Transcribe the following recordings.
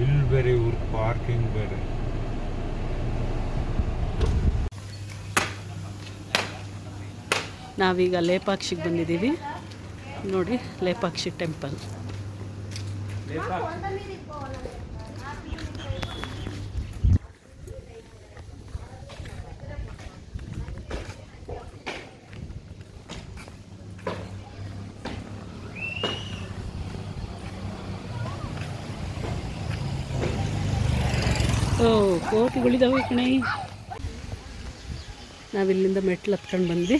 ಇಲ್ಲಿ ಬೇರೆ ಇವ್ರ ಪಾರ್ಕಿಂಗ್ ಬೇರೆ. ನಾವೀಗ ಲೇಪಾಕ್ಷಿಗೆ ಬಂದಿದ್ದೀವಿ ನೋಡಿ, ಲೇಪಾಕ್ಷಿ ಟೆಂಪಲ್. ಓ, ಕೋತಿಗಳಿದಾವೆ ಕಣೆ. ನಾವಿಲ್ಲಿಂದ ಮೆಟ್ಲು ಹತ್ಕೊಂಡು ಬಂದ್ವಿ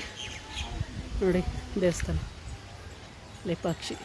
ನೋಡಿ, ದೇವಸ್ಥಾನ ಲೇಪಾಕ್ಷಿ.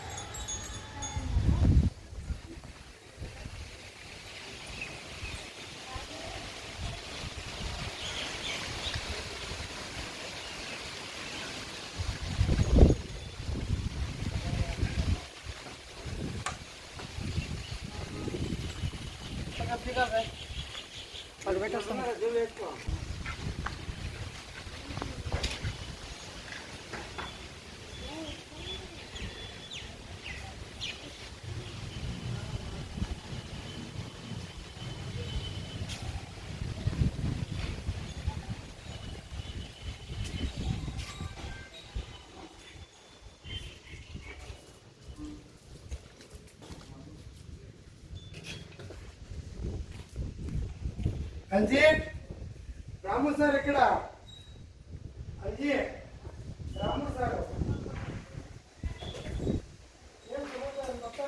అంజీ రాము సార్ ఇక్కడ అంజీ రాము సార్ ఏం సమాచారం మొత్తం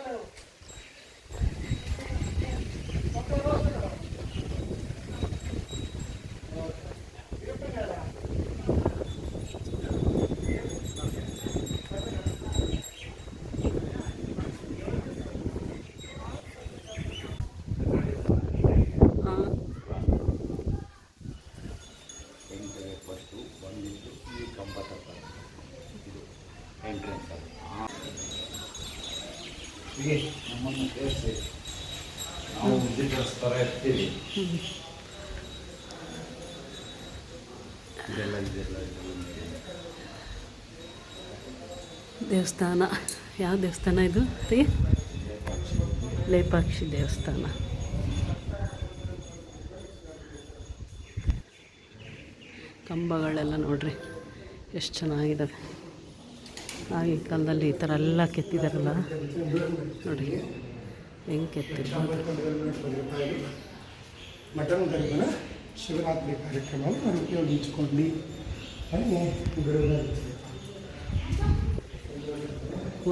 ನಮ್ಮನ್ನು ಸೇರಿಸಿ ನಾವು ವಿಸಿಟರ್ಸ್ ಥರ ಇರ್ತೀವಿ. ದೇವಸ್ಥಾನ ಯಾವ ದೇವಸ್ಥಾನ ಇದು ರೀ? ಲೇಪಾಕ್ಷಿ ದೇವಸ್ಥಾನ. ಕಂಬಗಳೆಲ್ಲ ನೋಡ್ರಿ ಎಷ್ಟು ಚೆನ್ನಾಗಿದ್ದಾವೆ. ಆಗಿನ ಕಾಲದಲ್ಲಿ ಈ ಥರ ಎಲ್ಲ ಕೆತ್ತಿದಾರಲ್ಲ ನೋಡಿ, ಹೆಂಗೆ ಕೆತ್ತಿರ್ಬೋದು. మటన్ తరపున శివరాత్రి కార్యక్రమాలు మరి ఉపయోగించుకోండి అని గురువుగారు.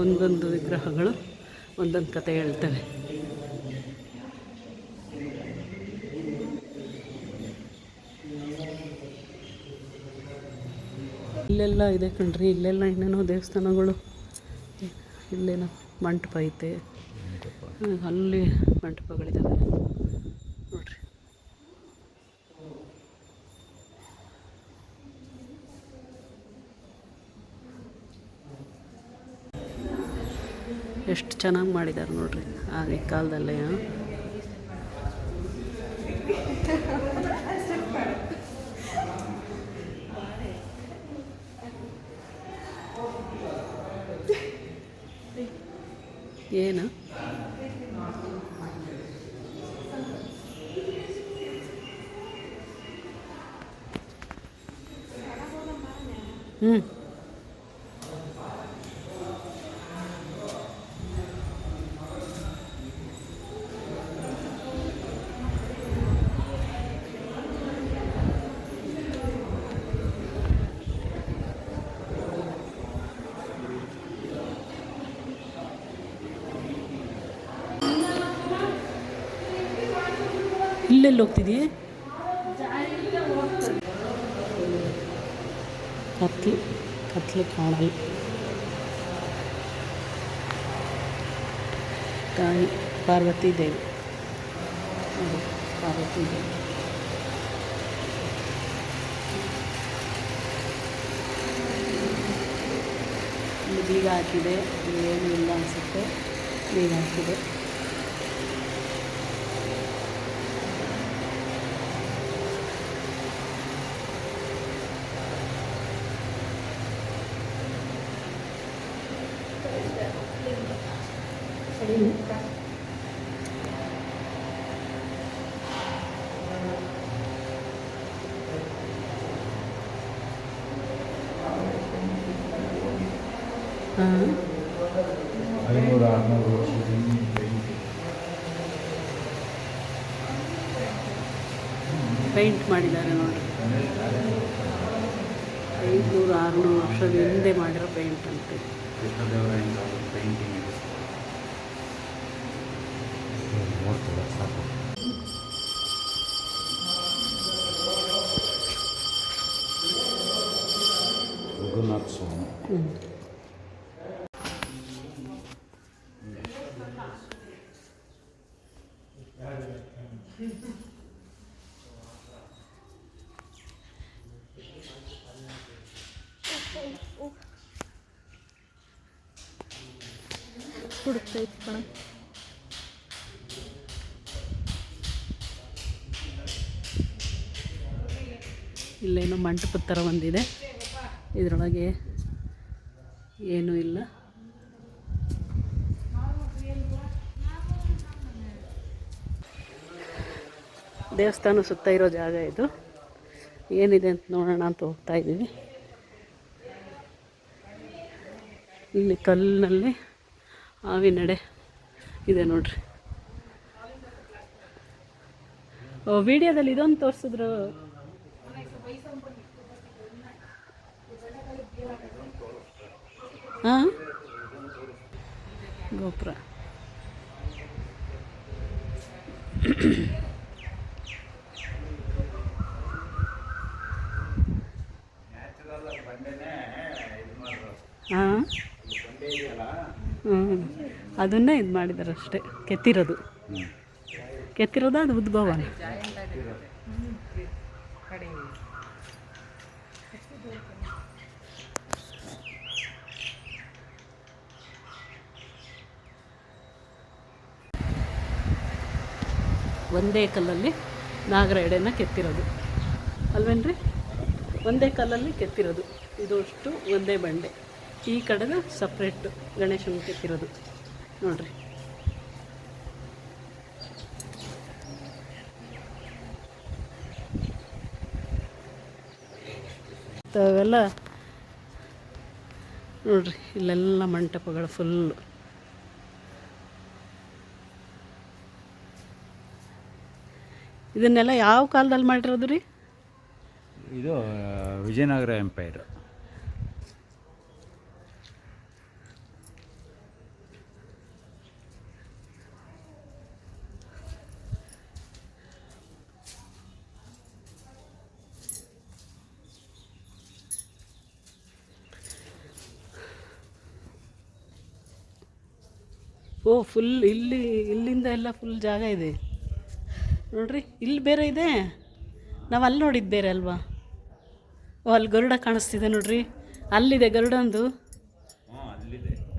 ಒಂದೊಂದು ವಿಗ್ರಹಗಳು ಒಂದೊಂದು ಕತೆ ಹೇಳ್ತವೆ. ಇಲ್ಲೆಲ್ಲ ಇದೆ ಕಣ್ರಿ, ಇಲ್ಲೆಲ್ಲ ಇನ್ನೇನೋ ದೇವಸ್ಥಾನಗಳು. ಇಲ್ಲೇನೋ ಮಂಟಪ ಐತೆ, ಅಲ್ಲಿ ಮಂಟಪಗಳಿದ್ದಾವೆ ನೋಡ್ರಿ. ಎಷ್ಟು ಚೆನ್ನಾಗಿ ಮಾಡಿದ್ದಾರೆ ನೋಡ್ರಿ ಆಗಿನ ಕಾಲದಲ್ಲೇ. ಏನು ಇಲ್ಲೆಲ್ಲಿ ಹೋಗ್ತಿದೀಯ? ಕತ್ಲು ಕಾಣಲ್ಲ. ತಾಯಿ ಪಾರ್ವತಿ ದೇವಿ, ಪಾರ್ವತಿ ದೇವಿ. ಇಲ್ಲಿ ಬೀಗ ಹಾಕಿದೆ, ಏನೂ ಇಲ್ಲ ಅನಿಸುತ್ತೆ, ಬೀಗ ಹಾಕಿದೆ. ಹಾಂ 500-600 ವರ್ಷದಿಂದ ಪೇಂಟ್ ಮಾಡಿದ್ದಾರೆ ನೋಡಿ. 500-600 ವರ್ಷದ ಹಿಂದೆ ಮಾಡಿರೋ ಪೇಂಟ್ ಅಂತೆ. ಕೃಷ್ಣದೇವರಾಯನ ಪೇಂಟಿಂಗ್ ಇದೆ. ನೋಡ್ತೀರ ಸಾಕು. ರಘುನಾಥ ಸ್ವಾಮಿ. ಹುಡುಕ್ತೈತಿ ಕಣ. ಇಲ್ಲೇನೋ ಮಂಟಪದ ಥರ ಬಂದಿದೆ, ಇದರೊಳಗೆ ಏನೂ ಇಲ್ಲ. ದೇವಸ್ಥಾನ ಸುತ್ತ ಇರೋ ಜಾಗ ಇದು. ಏನಿದೆ ಅಂತ ನೋಡೋಣ ಅಂತ ಹೋಗ್ತಾ ಇದ್ದೀವಿ. ಇಲ್ಲಿ ಕಲ್ಲಿನಲ್ಲಿ ಹಾವಿನಡೆ ಇದೆ ನೋಡ್ರಿ. ವಿಡಿಯೋದಲ್ಲಿ ಇದೊಂದು ತೋರಿಸಿದ್ರು. ಹಾಂ, ಗೋಪುರ. ಹಾಂ, ಅದನ್ನೇ ಇದು ಮಾಡಿದ್ದಾರೆ ಅಷ್ಟೇ. ಕೆತ್ತಿರೋದು ಅದು ಉದ್ಭವನ. ಒಂದೇ ಕಲ್ಲಲ್ಲಿ ನಾಗರ ಎಡೆನ ಕೆತ್ತಿರೋದು ಅಲ್ವೇನ್ರಿ? ಒಂದೇ ಕಲ್ಲಲ್ಲಿ ಕೆತ್ತಿರೋದು. ಇದು ಅಷ್ಟು ಒಂದೇ ಬಂಡೆ. ಈ ಕಡೆದು ಸಪ್ರೇಟ್ ಗಣೇಶನ ಕೆತ್ತಿರೋದು ನೋಡ್ರಿ. ಅವೆಲ್ಲ ನೋಡ್ರಿ, ಇಲ್ಲೆಲ್ಲ ಮಂಟಪಗಳು ಫುಲ್ಲು. ಇದನ್ನೆಲ್ಲ ಯಾವ ಕಾಲದಲ್ಲಿ ಮಾಡಿರೋದು ರೀ? ಇದು ವಿಜಯನಗರ ಎಂಪೈರ್. ಓ, ಫುಲ್ ಇಲ್ಲಿಂದ ಎಲ್ಲ ಫುಲ್ ಜಾಗ ಇದೆ ನೋಡ್ರಿ. ಇಲ್ಲಿ ಬೇರೆ ಇದೆ, ನಾವು ಅಲ್ಲಿ ನೋಡಿದ್ದು ಬೇರೆ ಅಲ್ವಾ? ಓ, ಅಲ್ಲಿ ಗರುಡ ಕಾಣಿಸ್ತಿದೆ ನೋಡ್ರಿ. ಅಲ್ಲಿದೆ ಗರುಡಂದು,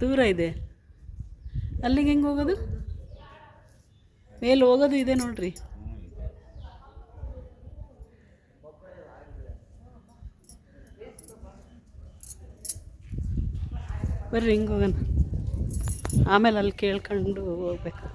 ದೂರ ಇದೆ. ಅಲ್ಲಿಗೆ ಹೆಂಗೆ ಹೋಗೋದು? ಮೇಲೆ ಹೋಗೋದು ಇದೆ ನೋಡ್ರಿ. ಬರ್ರಿ ಹಿಂಗೆ ಹೋಗೋಣ, ಆಮೇಲೆ ಅಲ್ಲಿ ಕೇಳ್ಕೊಂಡು ಹೋಗ್ಬೇಕು.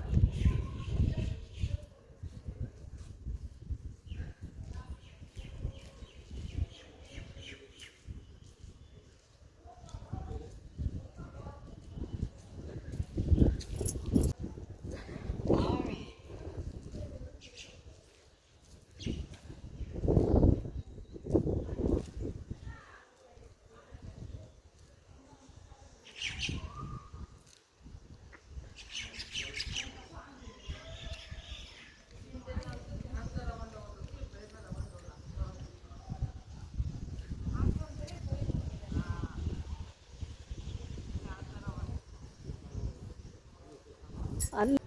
ಅಲ್ಲಿ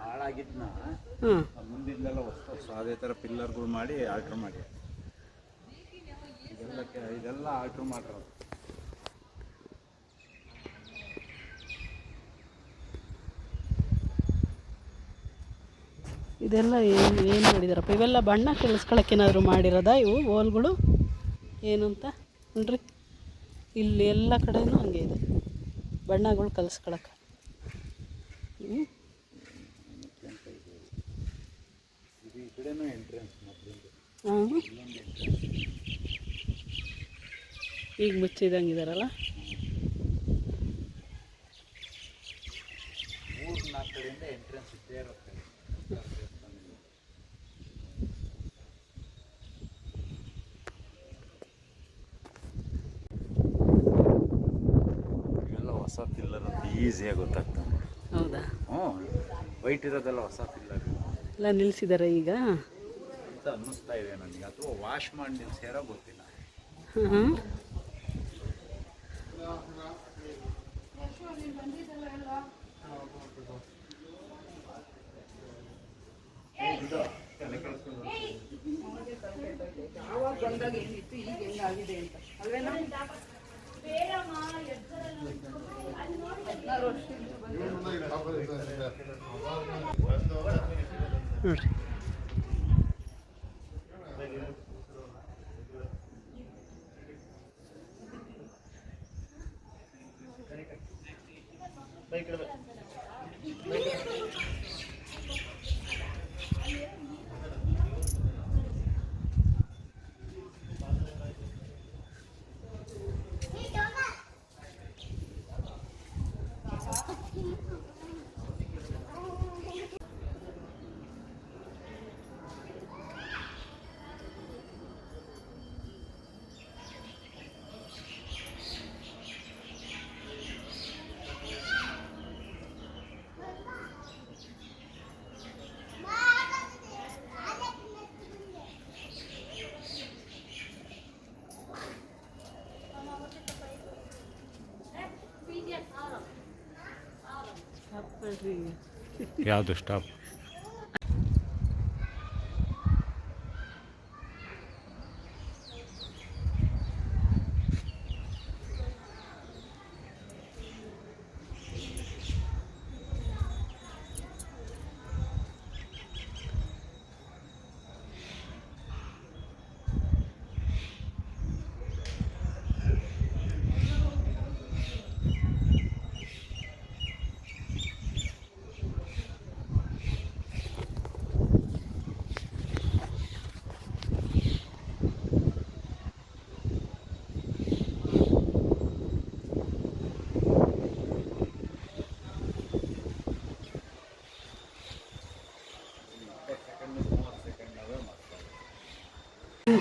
ಹಾಳಾಗಿದ್ನ ಮುಂದಿಂದೆಲ್ಲ ಹೊಸ ಅದೇ ಥರ ಪಿಲ್ಲರ್ಗಳು ಮಾಡಿ ಆಲ್ಟ್ರ್ ಮಾಡಿ ಇದೆಲ್ಲ ಆಲ್ಟ್ರ್ ಮಾಡಿರೋದು. ಇದೆಲ್ಲ ಏನು ಮಾಡಿದಾರಪ್ಪ? ಇವೆಲ್ಲ ಬಣ್ಣ ಕೆಳಿಸ್ಕೊಳಕ್ಕೇನಾದರೂ ಮಾಡಿರೋದಾ ಇವು ಓಲ್ಗಳು? ಏನು ಅಂತ ನೋಡ್ರಿ, ಇಲ್ಲಿ ಎಲ್ಲ ಕಡೆಯೂ ಹಂಗೆ ಇದೆ, ಬಣ್ಣಗಳು ಕಲಿಸ್ಕೊಳಕ್ಕೆ. ಹಾಂ, ಈಗ ಮುಚ್ಚಿದಂಗಿದಾರಲ್ಲ. ಕಡೆಯಿಂದ ಎಂಟ್ರೆನ್ಸ್ ಇದ್ದೇ ಇರುತ್ತೆ. ಇವೆಲ್ಲ ಹೊಸ ಪಿಲ್ಲರ್ ಅಂತ ಈಸಿಯಾಗಿ ಗೊತ್ತಾಗ್ತದೆ. ಹೌದಾ? ಹ್ಞೂ, ವೈಟ್ ಇರೋದೆಲ್ಲ ಹೊಸ ಪಿಲ್ಲರ್ ಎಲ್ಲ ನಿಲ್ಲಿಸಿದ್ದಾರೆ ಈಗ ಅಂತ ಅನ್ನಿಸ್ತಾ ಇದೆ ನನಗೆ, ಅಥವಾ ವಾಶ್ ಮಾಡಿ ನಿಲ್ಸ್ಯಾರೋ ಗೊತ್ತಿಲ್ಲ. ಹಾಂ. ಯಾವಾಗ ಬಂದಾಗ ಏನಿತ್ತು ಈಗ ಹೆಂಗಾಗಿದೆ ಅಂತ ಅಲ್ವೇನಾ? 16 ವರ್ಷದಿಂದ ನೋಡ್ರಿ. ಯಾವುದು ಸ್ಟಾಪ್?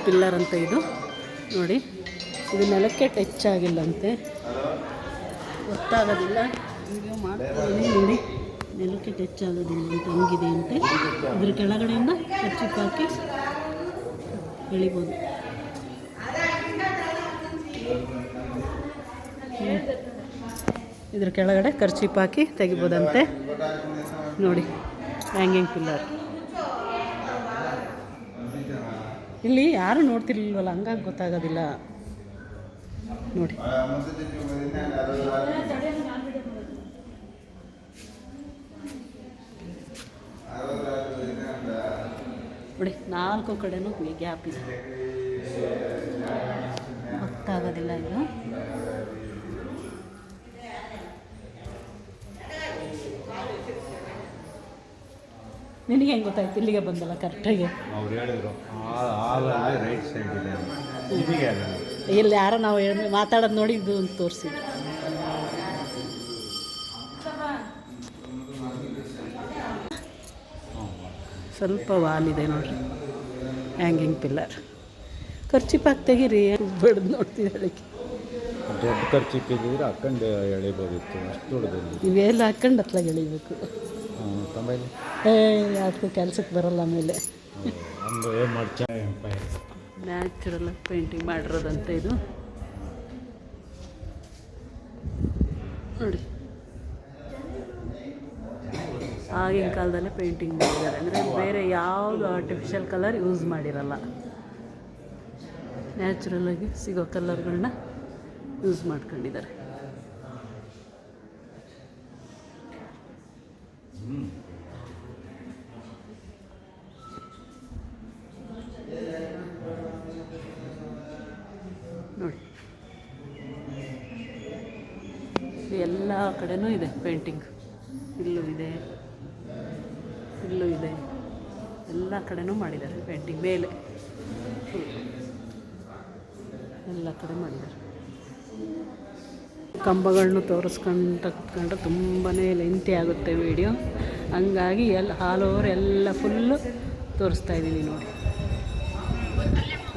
ಪಿಲ್ಲರ್ ಅಂತ ಇದು ನೋಡಿ, ಇದು ನೆಲಕ್ಕೆ ಟಚ್ ಆಗಿಲ್ಲಂತೆ, ಗೊತ್ತಾಗೋದಿಲ್ಲ. ವಿಡಿಯೋ ಮಾಡ್ತೀನಿ ನೋಡಿ, ನೆಲಕ್ಕೆ ಟಚ್ ಆಗೋದಿಲ್ಲ ಅಂತ ಹಂಗಿದೆ ಅಂತೆ. ಇದ್ರ ಕೆಳಗಡೆಯಿಂದ ಕರ್ಚಿಪ್ ಹಾಕಿ ಎಳಿಬೋದು. ಇದ್ರ ಕೆಳಗಡೆ ಕರ್ಚಿಪ್ ಹಾಕಿ ತೆಗಿಬೋದಂತೆ ನೋಡಿ. ಹ್ಯಾಂಗಿಂಗ್ ಪಿಲ್ಲರ್ ಇಲ್ಲಿ ಯಾರು ನೋಡ್ತಿರ್ಲಿಲ್ವಲ್ಲ, ಹಂಗಾಗಿ ಗೊತ್ತಾಗೋದಿಲ್ಲ ನೋಡಿ. ನೋಡಿ 4 ಕಡೆನೂ ಗ್ಯಾಪ್ ಇದೆ, ಗೊತ್ತಾಗೋದಿಲ್ಲ ಇದು. ನಿನಗೆ ಹೆಂಗೆ ಗೊತ್ತಾಯ್ತು? ಇಲ್ಲಿಗೆ ಬಂದಲ್ಲ ಕರೆಕ್ಟಾಗಿ. ಅವ್ರು ಹೇಳಿದ್ರು ಹಾಲಲ್ಲಿ ರೈಟ್ ಸೈಡ್ ಇದೆ ಅಂತ. ಇಲ್ಲಿ ಯಾರೋ ನಾವು ಮಾತಾಡೋದು ನೋಡಿ ಇದು ಅಂತ ತೋರಿಸಿದ್ರು. ಸ್ವಲ್ಪ ವಾಲಿದೆ ನೋಡ್ರಿ, ಹ್ಯಾಂಗಿಂಗ್ ಪಿಲ್ಲರ್. ಖರ್ಚಿಪಾಗಿ ತೆಗೀರಿ, ಬಡ್ದು ನೋಡ್ತಿದ್ದಾಳೆ. ದೊಡ್ಡ ಖರ್ಚಿಪ್ ಇದ್ದಿದ್ರೆ ಹಾಕೊಂಡು ಎಳಿಬೋದಿತ್ತು, ಅಷ್ಟು ದೊಡ್ಡದಿಲ್ಲ. ಇವೆಲ್ಲ ಹಾಕೊಂಡು ಹತ್ಲಾಗ ಎಳಿಬೇಕು. ತಂಬೈಲಿ ಅದಕ್ಕೂ ಕೆಲ್ಸಕ್ಕೆ ಬರಲ್ಲ. ಆಮೇಲೆ ಒಂದು ಏನು ಮಾಡ್ತಾ ನ್ಯಾಚುರಲ್ ಪೇಂಟಿಂಗ್ ಮಾಡಿರೋದಂತ ಇದು ನೋಡಿ. ಆಗಿನ ಕಾಲದಲ್ಲೇ ಪೇಂಟಿಂಗ್ ಮಾಡಿದ್ದಾರೆ, ಅಂದರೆ ಬೇರೆ ಯಾವುದು ಆರ್ಟಿಫಿಷಿಯಲ್ ಕಲರ್ ಯೂಸ್ ಮಾಡಿರಲ್ಲ. ನ್ಯಾಚುರಲಾಗಿ ಸಿಗೋ ಕಲರ್ಗಳನ್ನ ಯೂಸ್ ಮಾಡ್ಕೊಂಡಿದ್ದಾರೆ. ನೋಡಿ ಎಲ್ಲ ಕಡೆನೂ ಇದೆ ಪೇಂಟಿಂಗ್. ಇಲ್ಲೂ ಇದೆ, ಇಲ್ಲೂ ಇದೆ, ಎಲ್ಲ ಕಡೆನೂ ಮಾಡಿದ್ದಾರೆ ಪೇಂಟಿಂಗ್. ಮೇಲೆ ಎಲ್ಲ ಕಡೆ ಮಾಡಿದ್ದಾರೆ. ಕಂಬಗಳನ್ನೂ ತೋರಿಸ್ಕೊಂತ ಕುತ್ಕೊಂಡ್ರೆ ತುಂಬಾ ಲೆಂತಿ ಆಗುತ್ತೆ ವೀಡಿಯೋ. ಹಂಗಾಗಿ ಆಲ್ ಓವರ್ ಎಲ್ಲ ಫುಲ್ಲು ತೋರಿಸ್ತಾ ಇದ್ದೀನಿ ನೋಡಿ.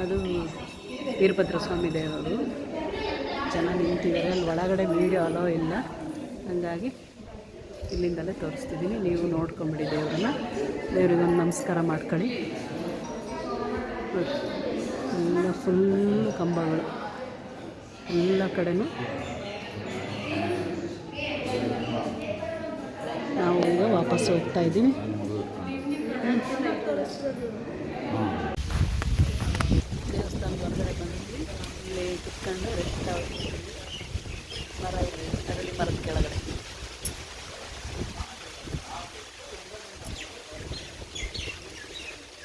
ಅದು ವೀರಭದ್ರ ಸ್ವಾಮಿ ದೇವರು. ಜನ ನಿಂತಿದ್ದಾರೆ, ಅಲ್ಲಿ ಒಳಗಡೆ ವೀಡಿಯೋ ಅಲೋ ಇಲ್ಲ, ಹಂಗಾಗಿ ಇಲ್ಲಿಂದಲೇ ತೋರಿಸ್ತಿದ್ದೀನಿ. ನೀವು ನೋಡ್ಕೊಂಬಿಡಿ ದೇವ್ರನ್ನ. ದೇವ್ರಿಗೊಂದು ನಮಸ್ಕಾರ ಮಾಡ್ಕೊಳ್ಳಿ. ಎಲ್ಲ ಫುಲ್ಲು ಕಂಬಗಳು ಎಲ್ಲ ಕಡೆನೂ. ನಾವು ಈಗ ವಾಪಸ್ ಹೋಗ್ತಾ ಇದ್ದೀವಿ. ದೇವಸ್ಥಾನದ ಹೊರಗಡೆ ಬಂದಿದ್ವಿ. ಇಲ್ಲಿ ಕುತ್ಕೊಂಡು ರೆಸ್ಟ್ ಮರ ಇದೆ, ಅರಳಿ ಮರದ ಕೆಳಗಡೆ.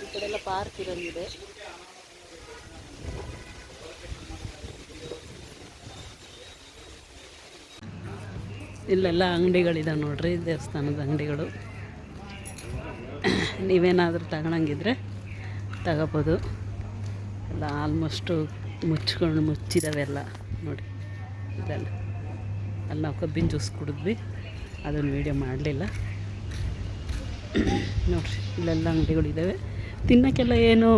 ಈ ಕಡೆ ಎಲ್ಲ ಪಾರ್ಕ್ ಇರೋಂಗಿದೆ. ಇಲ್ಲೆಲ್ಲ ಅಂಗಡಿಗಳಿದಾವೆ ನೋಡ್ರಿ, ದೇವಸ್ಥಾನದ ಅಂಗಡಿಗಳು. ನೀವೇನಾದರೂ ತಗೊಳಂಗಿದ್ರೆ ತಗೋಬೋದು. ಎಲ್ಲ ಆಲ್ಮೋಸ್ಟು ಮುಚ್ಚಿದಾವೆ ಎಲ್ಲ ನೋಡಿ. ಇದೆಲ್ಲ ಅಲ್ಲಿ ನಾವು ಕಬ್ಬಿನ ಜ್ಯೂಸ್ ಕುಡಿದ್ವಿ, ಅದನ್ನು ವೀಡಿಯೋ ಮಾಡಲಿಲ್ಲ ನೋಡಿರಿ. ಇಲ್ಲೆಲ್ಲ ಅಂಗಡಿಗಳಿದ್ದಾವೆ. ತಿನ್ನೋಕ್ಕೆಲ್ಲ ಏನೂ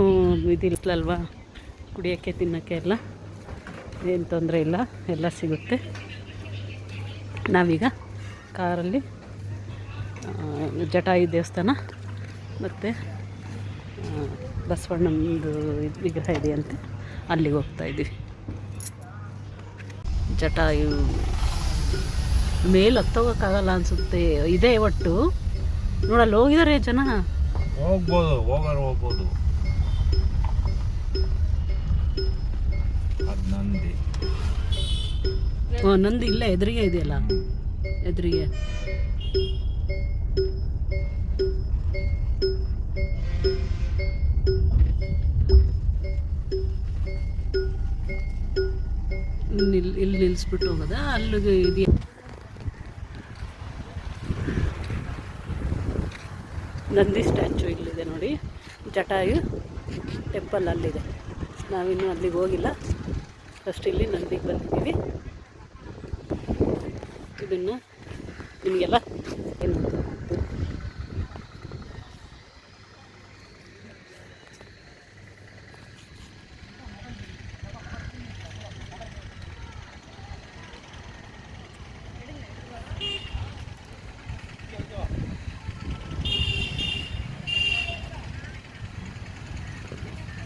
ಇದಿಲ್ಲಲ್ವ, ಕುಡಿಯೋಕ್ಕೆ ತಿನ್ನೋಕ್ಕೆ ಎಲ್ಲ ಏನು ತೊಂದರೆ ಇಲ್ಲ, ಎಲ್ಲ ಸಿಗುತ್ತೆ. ನಾವೀಗ ಕಾರಲ್ಲಿ ಜಟಾಯು ದೇವಸ್ಥಾನ ಮತ್ತು ಬಸವಣ್ಣನದು ವಿಗ್ರಹ ಇದೆಯಂತೆ, ಅಲ್ಲಿಗೆ ಹೋಗ್ತಾಯಿದ್ದೀವಿ. ಜಟಾಯು ಮೇಲೆ ಹತ್ತೋಗೋಕ್ಕಾಗಲ್ಲ ಅನಿಸುತ್ತೆ, ಇದೆ ಒಟ್ಟು ನೋಡಲ್ಲಿ ಹೋಗಿದ್ದಾರೆ ಜನ. ಹೋಗ್ಬೋದು. ನಂದಿ ಇಲ್ಲ ಎದುರಿಗೆ ಇದೆಯಲ್ಲ, ಎದುರಿಗೆ. ಇಲ್ಲಿ ನಿಲ್ಲಿಸ್ಬಿಟ್ಟು ಹೋಗೋದ, ಅಲ್ಲಿಗೆ ಇದೆಯಾ ನಂದಿ ಸ್ಟ್ಯಾಚು ಇಲ್ಲಿದೆ ನೋಡಿ. ಜಟಾಯು ಟೆಂಪಲ್ ಅಲ್ಲಿದೆ. ನಾವಿನ್ನೂ ಅಲ್ಲಿಗೆ ಹೋಗಿಲ್ಲ, ಫಸ್ಟ್ ಇಲ್ಲಿ ನಂದಿಗೆ ಬಂದಿದ್ದೀವಿ. ಇದನ್ನು ನಿಮಗೆಲ್ಲ ಏನು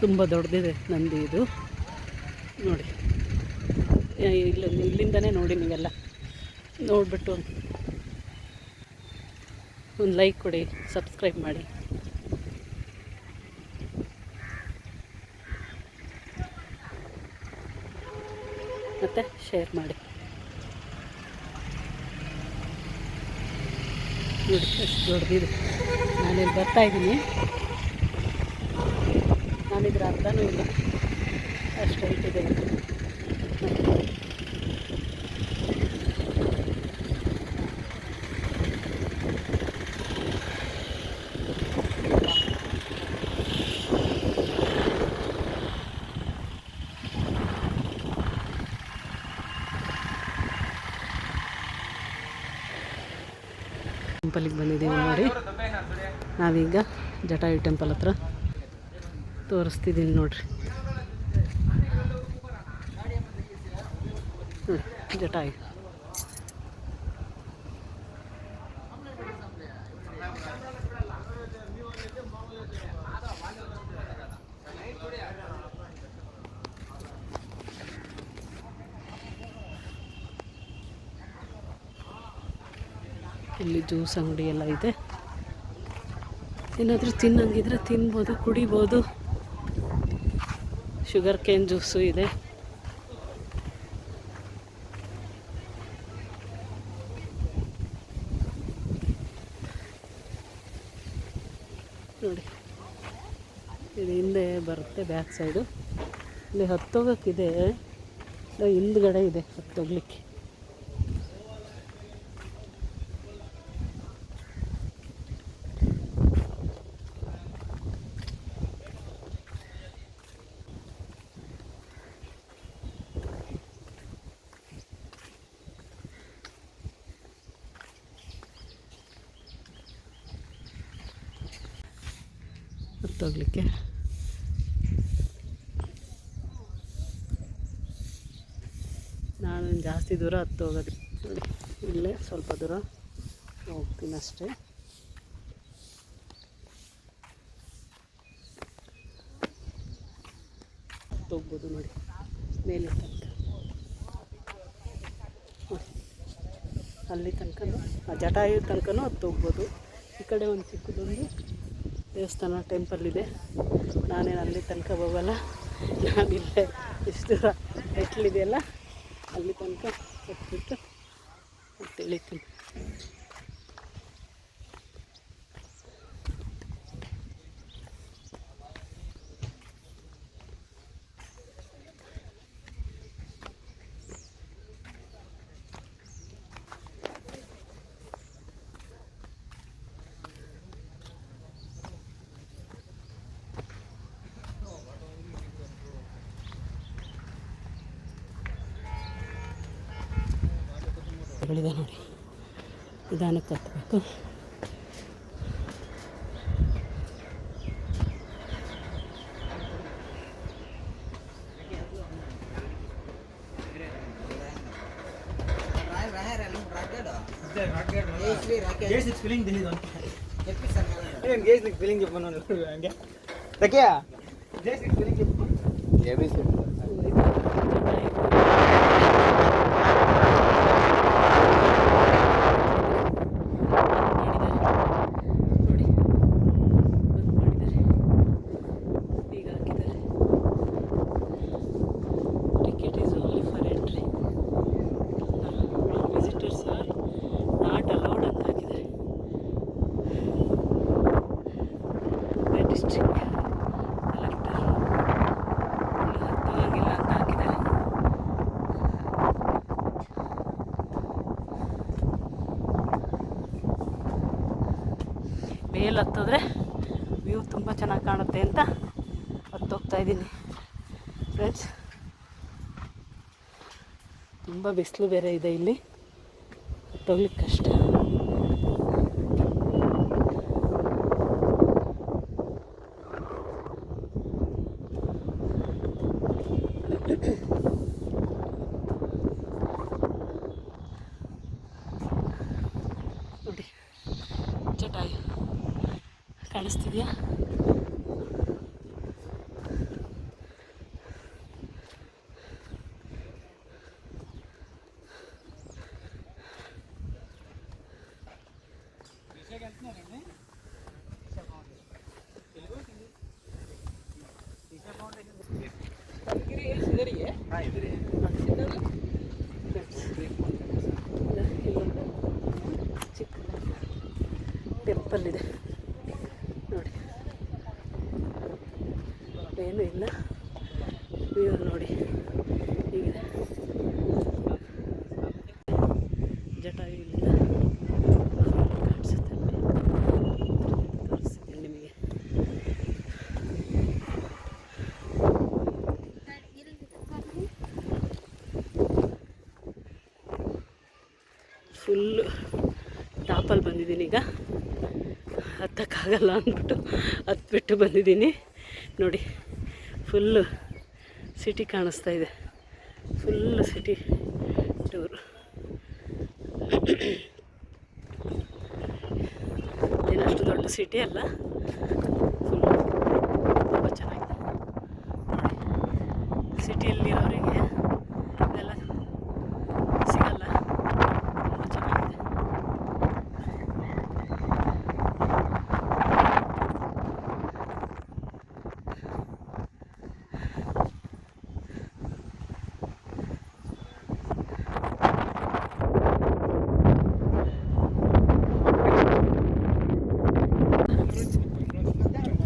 ತುಂಬ ದೊಡ್ಡದಿದೆ ನಂದಿ ಇದು ನೋಡಿ. ಇಲ್ಲಿಂದನೇ ನೋಡಿ, ನೀವೆಲ್ಲ ನೋಡಿಬಿಟ್ಟು ಒಂದು ಲೈಕ್ ಕೊಡಿ, ಸಬ್ಸ್ಕ್ರೈಬ್ ಮಾಡಿ. ಮತ್ತು ಶೇರ್ ಮಾಡಿ. ನೋಡಿ ಎಷ್ಟು ದೊಡ್ಡದಿದೆ. ನಾನಿಲ್ಲಿ ಬರ್ತಾಯಿದ್ದೀನಿ, ನಾನಿದ್ರ ಅರ್ಥನೂ ಇಲ್ಲ, ಅಷ್ಟು ಐಟಿದೆ. ಟೆಂಪಲಿಗೆ ಬಂದಿದ್ದೀವಿ ನೋಡಿ. ನಾವೀಗ ಜಟಾಯು ಟೆಂಪಲ್ ಹತ್ರ ತೋರಿಸ್ತಿದ್ದೀನಿ ನೋಡ್ರಿ. ಜಟಾಯು ಇಲ್ಲಿ ಜ್ಯೂಸ್ ಅಂಗಡಿ ಎಲ್ಲ ಇದೆ. ಏನಾದರೂ ತಿನ್ನಂಗಿದ್ರೆ ತಿನ್ಬೋದು, ಕುಡಿಬೋದು. ಶುಗರ್ ಕೇನ್ ಜ್ಯೂಸು ಇದೆ. ನೋಡಿ, ಇದು ಹಿಂದೆ ಬರುತ್ತೆ ಬ್ಯಾಕ್ ಸೈಡು. ಇಲ್ಲಿ ಹತ್ತೋಗೋಕ್ಕಿದೆ, ಹಿಂದ್ಗಡೆ ಇದೆ ಹತ್ತೋಗ್ಲಿಕ್ಕೆ. ಹತ್ತೋಗ್ಲಿಕ್ಕೆ. ನಾನು ಜಾಸ್ತಿ ದೂರ ಹತ್ತೋಗೋದು ನೋಡಿ, ಇಲ್ಲೇ ಸ್ವಲ್ಪ ದೂರ ಹೋಗ್ತೀನಿ ಅಷ್ಟೇ. ಹತ್ತೋಗ್ಬೋದು ನೋಡಿ ಮೇಲೆ ತನಕ, ಅಲ್ಲಿ ತನಕನೂ ಆ ಜಟಾಯು ತನಕನೂ ಹತ್ತೋಗ್ಬೋದು. ಈ ಕಡೆ ಒಂದು ಚಿಕ್ಕದೊಂದು ದೇವಸ್ಥಾನ ಟೆಂಪಲ್ ಇದೆ. ನಾನೇನು ಅಲ್ಲಿ ತನಕ ಹೋಗಲ್ಲ, ನಾನಿಲ್ಲೇ ಇಷ್ಟು ದೂರ ಮೆಟ್ಲಿದೆಯಲ್ಲ ಅಲ್ಲಿ ತನಕ ಹತ್ಬಿಟ್ಟು ಮತ್ತೆ ಇಳಿತೀನಿ. ಗಳಿದೆ ನೋಡಿ, ನಿಧಾನಕ್ಕೆ ಹತ್ತಬೇಕು. ಮೇಲೆ ಹತ್ತಿದ್ರೆ ವ್ಯೂ ತುಂಬ ಚೆನ್ನಾಗಿ ಕಾಣುತ್ತೆ ಅಂತ ಹತ್ತೋಗ್ತಾ ಇದ್ದೀನಿ ಫ್ರೆಂಡ್ಸ್. ತುಂಬ ಬಿಸಿಲು ಬೇರೆ ಇದೆ ಇಲ್ಲಿ, ಹತ್ತೋಗ್ಲಿಕ್ಕೆ ಕಷ್ಟ. ನೋಡಿ ಜಟಾಯು ಕಾಣಿಸ್ತಿದೆಯಾ? ಚಿಕ್ಕ ಟೆಂಪಲ್ ಇದೆ ನೋಡಿ, ಏನೂ ಇಲ್ಲ, ವ್ಯೂ ನೋಡಿ ಹೀಗಿದೆ. ಜಟಾಯು ಇಲ್ಲಿಂದ ಕಾಣಿಸುತ್ತೆ ನೋಡಿ, ತೋರಿಸ್ತೀನಿ ನಿಮಗೆ. ಫುಲ್ಲು ಟಾಪಲ್ಲಿ ಬಂದಿದ್ದೀನಿ ಈಗ, ಹತ್ತಕ್ಕಾಗಲ್ಲ ಅಂದ್ಬಿಟ್ಟು ಹತ್ಬಿಟ್ಟು ಬಂದಿದ್ದೀನಿ ನೋಡಿ. ಫುಲ್ಲು ಸಿಟಿ ಕಾಣಿಸ್ತಾ ಇದೆ, ಫುಲ್ಲು ಸಿಟಿ ಟೂರ್. ಏನಷ್ಟು ದೊಡ್ಡ ಸಿಟಿ ಅಲ್ಲ, ಫುಲ್ಲು ತುಂಬ ಚೆನ್ನಾಗಿದೆ ನೋಡಿ. ಸಿಟಿಯಲ್ಲಿರೋರಿಗೆ ಇದೆಲ್ಲ ಸಿಗಲ್ಲ, ತುಂಬ ಚೆನ್ನಾಗಿದೆ.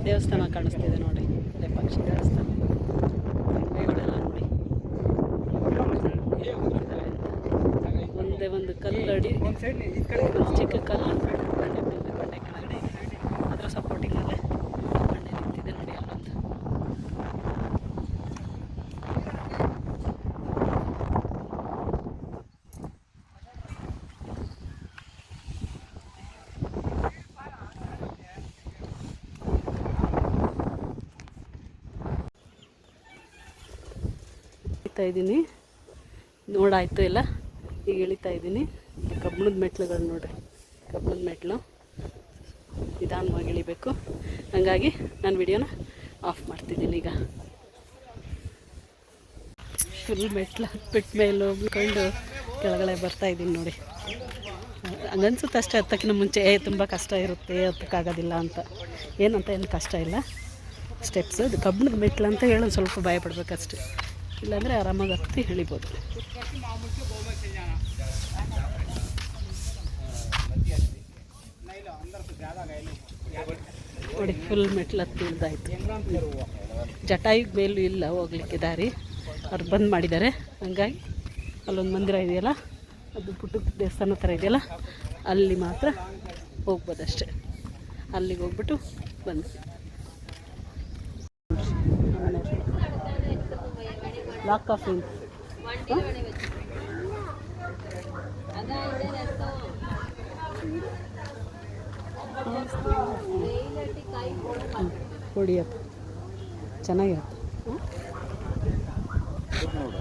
ದೇವಸ್ಥಾನ ಕಾಣಿಸ್ತಿದೆ ನೋಡಿ, ಅದೇ ಪಕ್ಷಿ ದೇವಸ್ಥಾನ. ಮೇಗಳೆಲ್ಲ ನೋಡಿ, ಒಂದೇ ಒಂದು ಕಲ್ಲಡಿ, ಒಂದು ಚಿಕ್ಕ ಕಲ್ಲು ಬಂಡೆ ಮೇಲೆ ಬಂಡೆ ಕೆಳಗಡೆ ಅದರ ಸಪೋರ್ಟಿಂಗಲ್ಲೇ ಬಂಡೆ ನಿಂತಿದೆ ನೋಡಿ ಅಲ್ಲೊಂದು. ಇಳಿತಾ ಇದ್ದೀನಿ. ನೋಡಾಯಿತು ಎಲ್ಲ, ಈಗ ಇಳಿತಾ ಇದ್ದೀನಿ. ಕಬ್ಬಣದ ಮೆಟ್ಲುಗಳು ನೋಡ್ರಿ, ಕಬ್ಬಣದ ಮೆಟ್ಲು ನಿಧಾನವಾಗಿ ಇಳಿಬೇಕು. ಹಾಗಾಗಿ ನಾನು ವಿಡಿಯೋನ ಆಫ್ ಮಾಡ್ತಿದ್ದೀನಿ. ಈಗ ಫುಲ್ ಮೆಟ್ಲು ಹತ್ಬಿಟ್ಟು ಮೇಲೆ ಹೋಗ್ಕೊಂಡು ಕೆಳಗಡೆ ಬರ್ತಾಯಿದ್ದೀನಿ ನೋಡಿ. ಹಂಗನ್ಸುತ್ತೆ ಅಷ್ಟೇ, ಹತ್ತಕ್ಕಿಂತ ಮುಂಚೆ ತುಂಬ ಕಷ್ಟ ಇರುತ್ತೆ, ಹತ್ತಕ್ಕಾಗೋದಿಲ್ಲ ಅಂತ. ಏನಂತ ಏನು ಕಷ್ಟ ಇಲ್ಲ, ಸ್ಟೆಪ್ಸು ಅದು ಕಬ್ಬಣದ ಮೆಟ್ಲು ಅಂತ ಹೇಳಿ ಒಂದು ಸ್ವಲ್ಪ ಭಯ ಪಡ್ಬೇಕಷ್ಟೆ. ಇಲ್ಲಾಂದರೆ ಆರಾಮಾಗಿ ಹತ್ತಿ ಇಳಿಬೋದು. ನೋಡಿ ಫುಲ್ ಮೆಟ್ಲು ಹತ್ತಿ ಇಳ್ದಾಯ್ತು. ಜಟಾಯು ಮೇಲೂ ಇಲ್ಲ ಹೋಗ್ಲಿಕ್ಕೆ ದಾರಿ, ಅವ್ರು ಬಂದ್ ಮಾಡಿದ್ದಾರೆ. ಹಂಗಾಗಿ ಅಲ್ಲೊಂದು ಮಂದಿರ ಇದೆಯಲ್ಲ, ಅದು ಪುಟ್ಟ ದೇವಸ್ಥಾನ ಥರ ಇದೆಯಲ್ಲ, ಅಲ್ಲಿ ಮಾತ್ರ ಹೋಗ್ಬೋದಷ್ಟೆ. ಅಲ್ಲಿಗೆ ಹೋಗ್ಬಿಟ್ಟು ಬಂದು ಲಾಕ್ ಕಾಫಿ ಹೊಡಿಯಪ್ಪ, ಚೆನ್ನಾಗಿರುತ್ತೆ. ನೋಡು